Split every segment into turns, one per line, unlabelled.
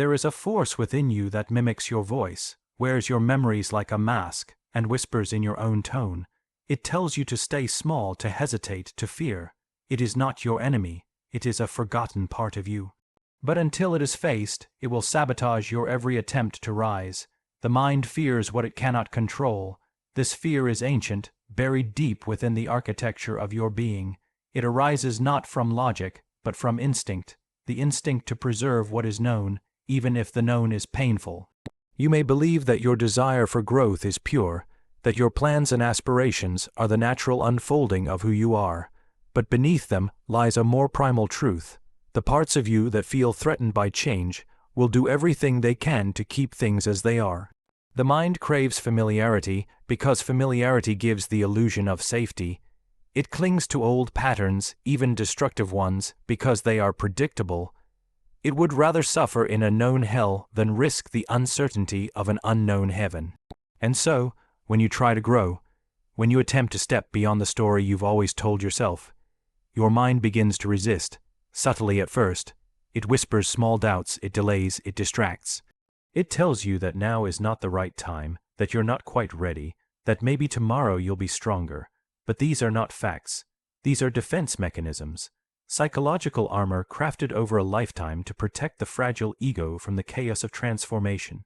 There is a force within you that mimics your voice, wears your memories like a mask, and whispers in your own tone. It tells you to stay small, to hesitate, to fear. It is not your enemy, it is a forgotten part of you. But until it is faced, it will sabotage your every attempt to rise. The mind fears what it cannot control. This fear is ancient, buried deep within the architecture of your being. It arises not from logic, but from instinct, the instinct to preserve what is known, even if the known is painful. You may believe that your desire for growth is pure, that your plans and aspirations are the natural unfolding of who you are, but beneath them lies a more primal truth. The parts of you that feel threatened by change will do everything they can to keep things as they are. The mind craves familiarity because familiarity gives the illusion of safety. It clings to old patterns, even destructive ones, because they are predictable. It would rather suffer in a known hell than risk the uncertainty of an unknown heaven. And so, when you try to grow, when you attempt to step beyond the story you've always told yourself, your mind begins to resist, subtly at first. It whispers small doubts, it delays, it distracts. It tells you that now is not the right time, that you're not quite ready, that maybe tomorrow you'll be stronger. But these are not facts. These are defense mechanisms, psychological armor crafted over a lifetime to protect the fragile ego from the chaos of transformation.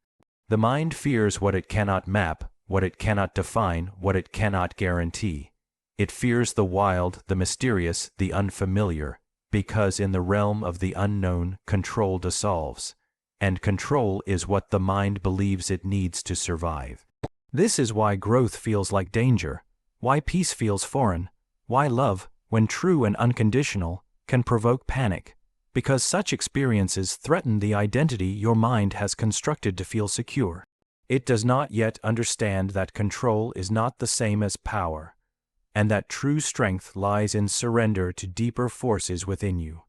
The mind fears what it cannot map, what it cannot define, what it cannot guarantee. It fears the wild, the mysterious, the unfamiliar, because in the realm of the unknown, control dissolves. And control is what the mind believes it needs to survive. This is why growth feels like danger, why peace feels foreign, why love, when true and unconditional, can provoke panic, because such experiences threaten the identity your mind has constructed to feel secure. It does not yet understand that control is not the same as power, and that true strength lies in surrender to deeper forces within you.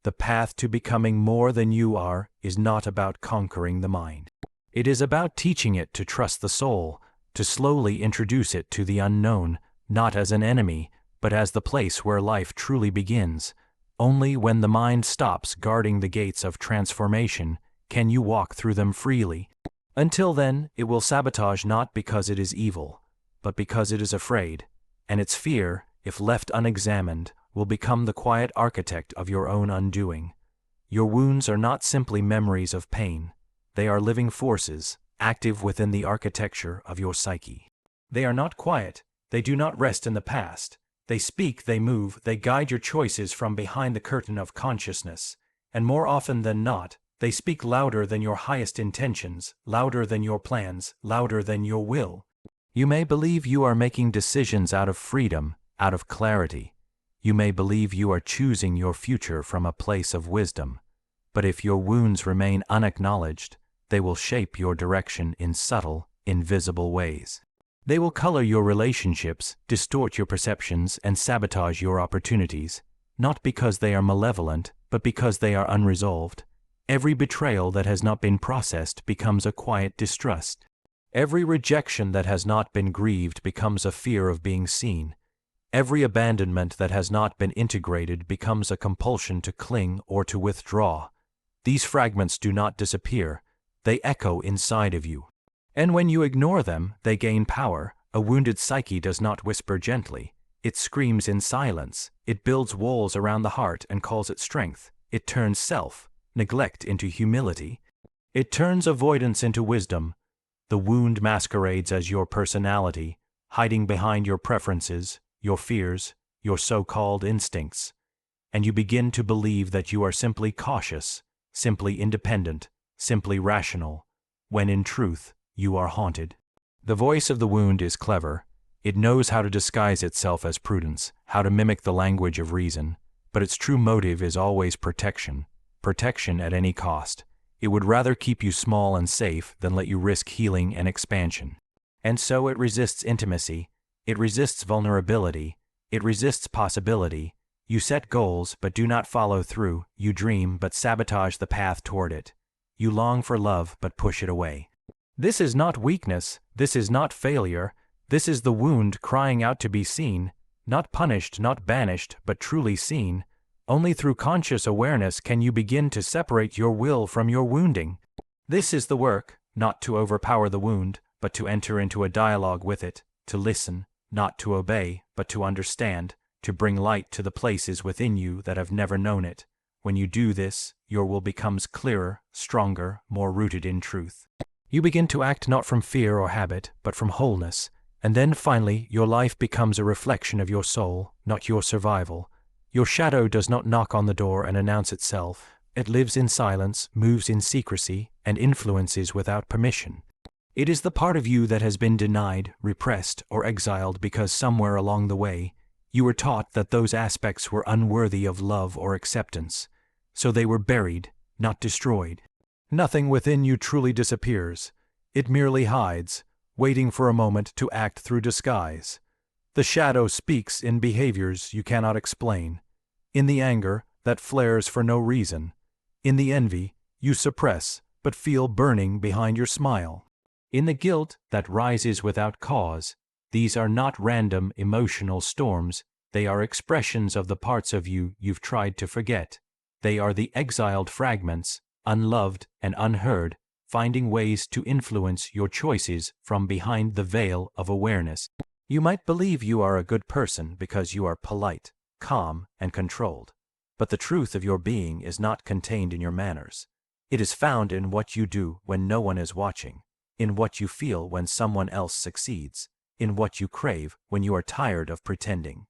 The path to becoming more than you are is not about conquering the mind. It is about teaching it to trust the soul, to slowly introduce it to the unknown, not as an enemy, but as the place where life truly begins. Only when the mind stops guarding the gates of transformation can you walk through them freely. Until then, it will sabotage not because it is evil, but because it is afraid, and its fear, if left unexamined, will become the quiet architect of your own undoing. Your wounds are not simply memories of pain. They are living forces, active within the architecture of your psyche. They are not quiet. They do not rest in the past. They speak, they move, they guide your choices from behind the curtain of consciousness. And more often than not, they speak louder than your highest intentions, louder than your plans, louder than your will. You may believe you are making decisions out of freedom, out of clarity. You may believe you are choosing your future from a place of wisdom. But if your wounds remain unacknowledged, they will shape your direction in subtle, invisible ways. They will color your relationships, distort your perceptions, and sabotage your opportunities, not because they are malevolent, but because they are unresolved. Every betrayal that has not been processed becomes a quiet distrust. Every rejection that has not been grieved becomes a fear of being seen. Every abandonment that has not been integrated becomes a compulsion to cling or to withdraw. These fragments do not disappear. They echo inside of you. And when you ignore them, they gain power. A wounded psyche does not whisper gently. It screams in silence. It builds walls around the heart and calls it strength. It turns neglect into humility. It turns avoidance into wisdom. The wound masquerades as your personality, hiding behind your preferences, your fears, your so-called instincts. And you begin to believe that you are simply cautious, simply independent, simply rational, when in truth, you are haunted. The voice of the wound is clever. It knows how to disguise itself as prudence, how to mimic the language of reason, but its true motive is always protection. Protection at any cost. It would rather keep you small and safe than let you risk healing and expansion. And so it resists intimacy. It resists vulnerability. It resists possibility. You set goals but do not follow through. You dream but sabotage the path toward it. You long for love but push it away. This is not weakness. This is not failure. This is the wound crying out to be seen, not punished, not banished, but truly seen. Only through conscious awareness can you begin to separate your will from your wounding. This is the work, not to overpower the wound, but to enter into a dialogue with it, to listen, not to obey, but to understand, to bring light to the places within you that have never known it. When you do this, your will becomes clearer, stronger, more rooted in truth. You begin to act not from fear or habit, but from wholeness, and then finally your life becomes a reflection of your soul, not your survival. Your shadow does not knock on the door and announce itself. It lives in silence, moves in secrecy, and influences without permission. It is the part of you that has been denied, repressed, or exiled because somewhere along the way, you were taught that those aspects were unworthy of love or acceptance. So they were buried, not destroyed. Nothing within you truly disappears. It merely hides, waiting for a moment to act through disguise. The shadow speaks in behaviors you cannot explain. In the anger that flares for no reason. In the envy you suppress but feel burning behind your smile. In the guilt that rises without cause. These are not random emotional storms, they are expressions of the parts of you you've tried to forget. They are the exiled fragments, unloved and unheard, finding ways to influence your choices from behind the veil of awareness. You might believe you are a good person because you are polite, calm, and controlled. But the truth of your being is not contained in your manners. It is found in what you do when no one is watching, in what you feel when someone else succeeds, in what you crave when you are tired of pretending.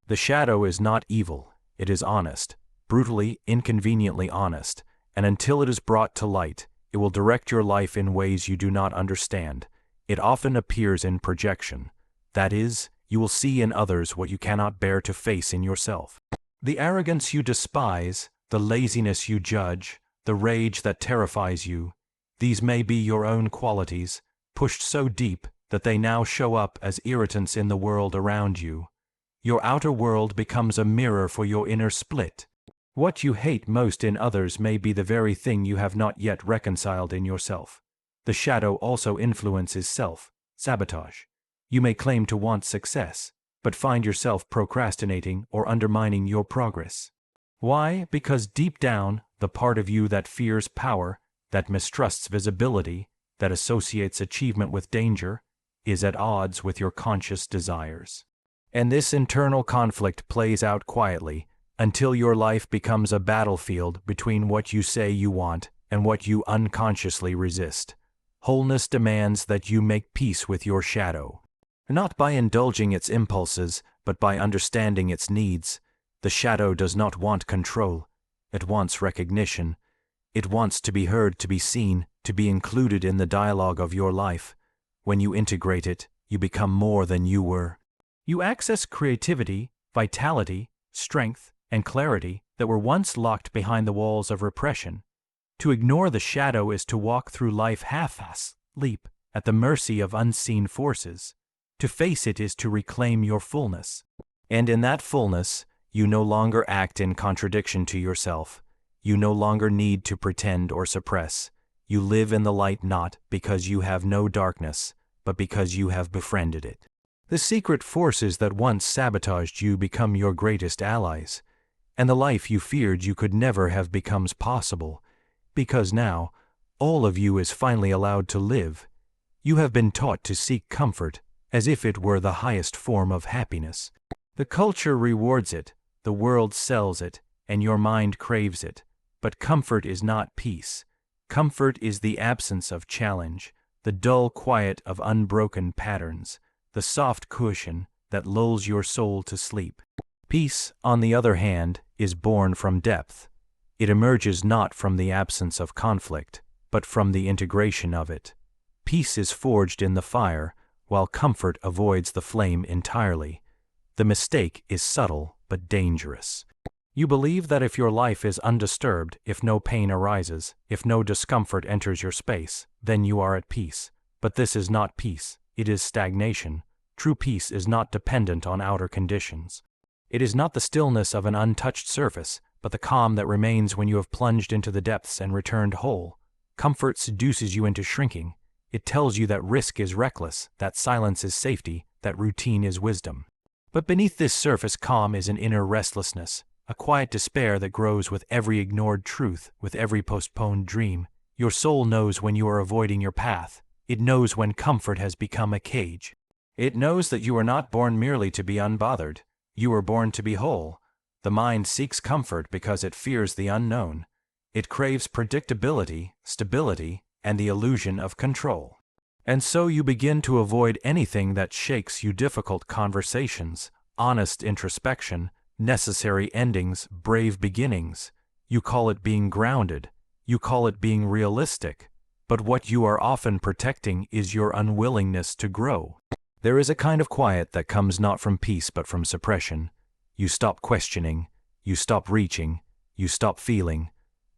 The shadow is not evil, it is honest, brutally, inconveniently honest, and until it is brought to light, it will direct your life in ways you do not understand. It often appears in projection. That is, you will see in others what you cannot bear to face in yourself. The arrogance you despise, the laziness you judge, the rage that terrifies you, these may be your own qualities, pushed so deep that they now show up as irritants in the world around you. Your outer world becomes a mirror for your inner split. What you hate most in others may be the very thing you have not yet reconciled in yourself. The shadow also influences self-sabotage. You may claim to want success, but find yourself procrastinating or undermining your progress. Why? Because deep down, the part of you that fears power, that mistrusts visibility, that associates achievement with danger, is at odds with your conscious desires. And this internal conflict plays out quietly until your life becomes a battlefield between what you say you want and what you unconsciously resist. Wholeness demands that you make peace with your shadow. Not by indulging its impulses, but by understanding its needs. The shadow does not want control. It wants recognition. It wants to be heard, to be seen, to be included in the dialogue of your life. When you integrate it, you become more than you were. You access creativity, vitality, strength, and clarity that were once locked behind the walls of repression. To ignore the shadow is to walk through life half-asleep, at the mercy of unseen forces. To face it is to reclaim your fullness. And in that fullness, you no longer act in contradiction to yourself. You no longer need to pretend or suppress. You live in the light not because you have no darkness, but because you have befriended it. The secret forces that once sabotaged you become your greatest allies, and the life you feared you could never have becomes possible, because now, all of you is finally allowed to live. You have been taught to seek comfort, as if it were the highest form of happiness. The culture rewards it, the world sells it, and your mind craves it. But comfort is not peace. Comfort is the absence of challenge, the dull quiet of unbroken patterns, the soft cushion that lulls your soul to sleep. Peace, on the other hand, is born from depth. It emerges not from the absence of conflict, but from the integration of it. Peace is forged in the fire, while comfort avoids the flame entirely. The mistake is subtle but dangerous. You believe that if your life is undisturbed, if no pain arises, if no discomfort enters your space, then you are at peace. But this is not peace, it is stagnation. True peace is not dependent on outer conditions. It is not the stillness of an untouched surface, but the calm that remains when you have plunged into the depths and returned whole. Comfort seduces you into shrinking. It tells you that risk is reckless, that silence is safety, that routine is wisdom. But beneath this surface calm is an inner restlessness. a quiet despair that grows with every ignored truth, with every postponed dream. Your soul knows when you are avoiding your path. It knows when comfort has become a cage. It knows that you are not born merely to be unbothered. You were born to be whole. The mind seeks comfort because it fears the unknown. It craves predictability, stability, and the illusion of control. And so you begin to avoid anything that shakes you: difficult conversations, honest introspection, necessary endings, brave beginnings. You call it being grounded. You call it being realistic. But what you are often protecting is your unwillingness to grow. There is a kind of quiet that comes not from peace but from suppression. You stop questioning. You stop reaching. You stop feeling.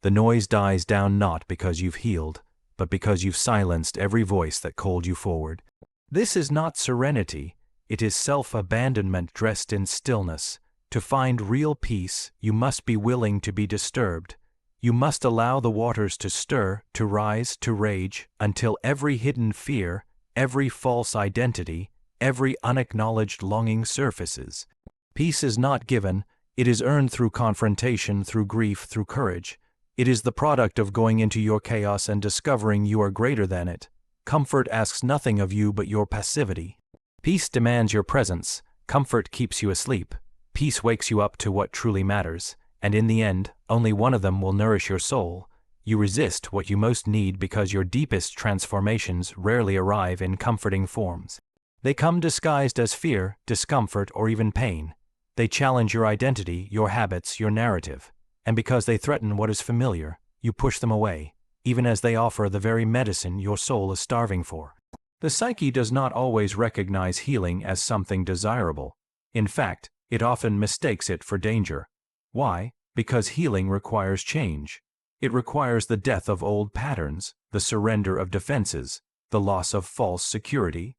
The noise dies down not because you've healed, but because you've silenced every voice that called you forward. This is not serenity. It is self-abandonment dressed in stillness. To find real peace, you must be willing to be disturbed. You must allow the waters to stir, to rise, to rage, until every hidden fear, every false identity, every unacknowledged longing surfaces. Peace is not given. It is earned through confrontation, through grief, through courage. It is the product of going into your chaos and discovering you are greater than it. Comfort asks nothing of you but your passivity. Peace demands your presence. Comfort keeps you asleep. Peace wakes you up to what truly matters, and in the end, only one of them will nourish your soul. You resist what you most need because your deepest transformations rarely arrive in comforting forms. They come disguised as fear, discomfort, or even pain. They challenge your identity, your habits, your narrative. And because they threaten what is familiar, you push them away, even as they offer the very medicine your soul is starving for. The psyche does not always recognize healing as something desirable. In fact, it often mistakes it for danger. Why? Because healing requires change. It requires the death of old patterns, the surrender of defenses, the loss of false security.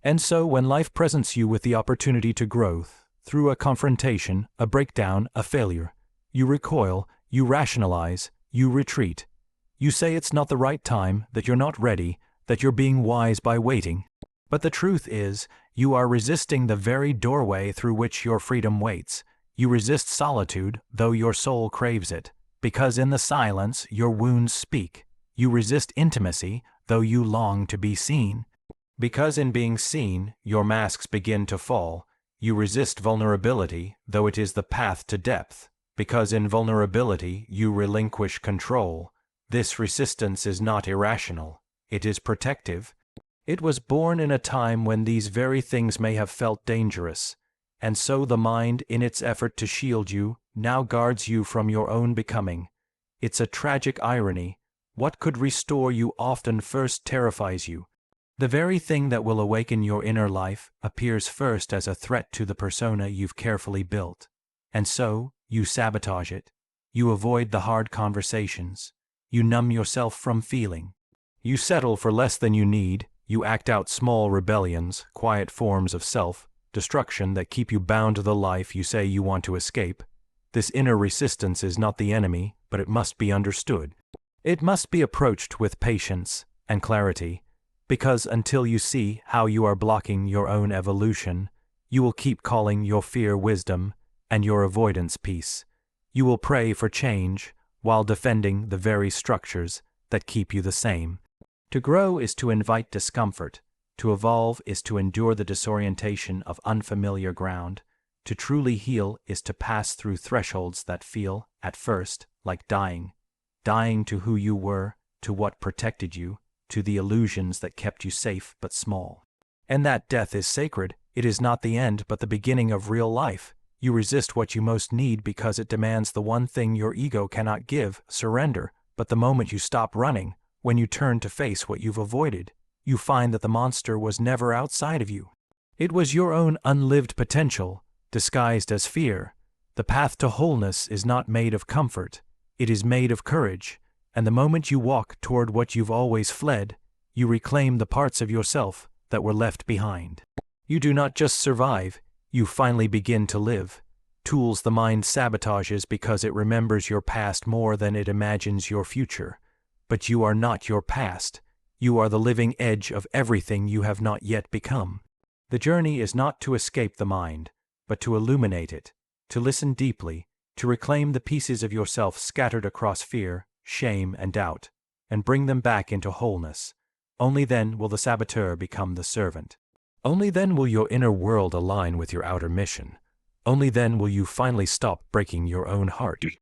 And so when life presents you with the opportunity to grow, through a confrontation, a breakdown, a failure, you recoil, you rationalize, you retreat. You say it's not the right time, that you're not ready, that you're being wise by waiting. But the truth is, you are resisting the very doorway through which your freedom waits. You resist solitude, though your soul craves it, because in the silence your wounds speak. You resist intimacy, though you long to be seen, because in being seen, your masks begin to fall. You resist vulnerability, though it is the path to depth, because in vulnerability you relinquish control. This resistance is not irrational. It is protective. It was born in a time when these very things may have felt dangerous, and so the mind, in its effort to shield you, now guards you from your own becoming. It's a tragic irony. What could restore you often first terrifies you. The very thing that will awaken your inner life appears first as a threat to the persona you've carefully built. And so, you sabotage it. You avoid the hard conversations. You numb yourself from feeling. You settle for less than you need. You act out small rebellions, quiet forms of self-destruction that keep you bound to the life you say you want to escape. This inner resistance is not the enemy, but it must be understood. It must be approached with patience and clarity, because until you see how you are blocking your own evolution, you will keep calling your fear wisdom and your avoidance peace. You will pray for change while defending the very structures that keep you the same. To grow is to invite discomfort. To evolve is to endure the disorientation of unfamiliar ground. To truly heal is to pass through thresholds that feel, at first, like dying. Dying to who you were, to what protected you, to the illusions that kept you safe but small. And that death is sacred. It is not the end but the beginning of real life. You resist what you most need because it demands the one thing your ego cannot give, surrender. But the moment you stop running, when you turn to face what you've avoided, you find that the monster was never outside of you. It was your own unlived potential, disguised as fear. The path to wholeness is not made of comfort. It is made of courage. And the moment you walk toward what you've always fled, you reclaim the parts of yourself that were left behind. You do not just survive, you finally begin to live. Tools the mind sabotages because it remembers your past more than it imagines your future. But you are not your past. You are the living edge of everything you have not yet become. The journey is not to escape the mind, but to illuminate it, to listen deeply, to reclaim the pieces of yourself scattered across fear, shame, and doubt, and bring them back into wholeness. Only then will the saboteur become the servant. Only then will your inner world align with your outer mission. Only then will you finally stop breaking your own heart.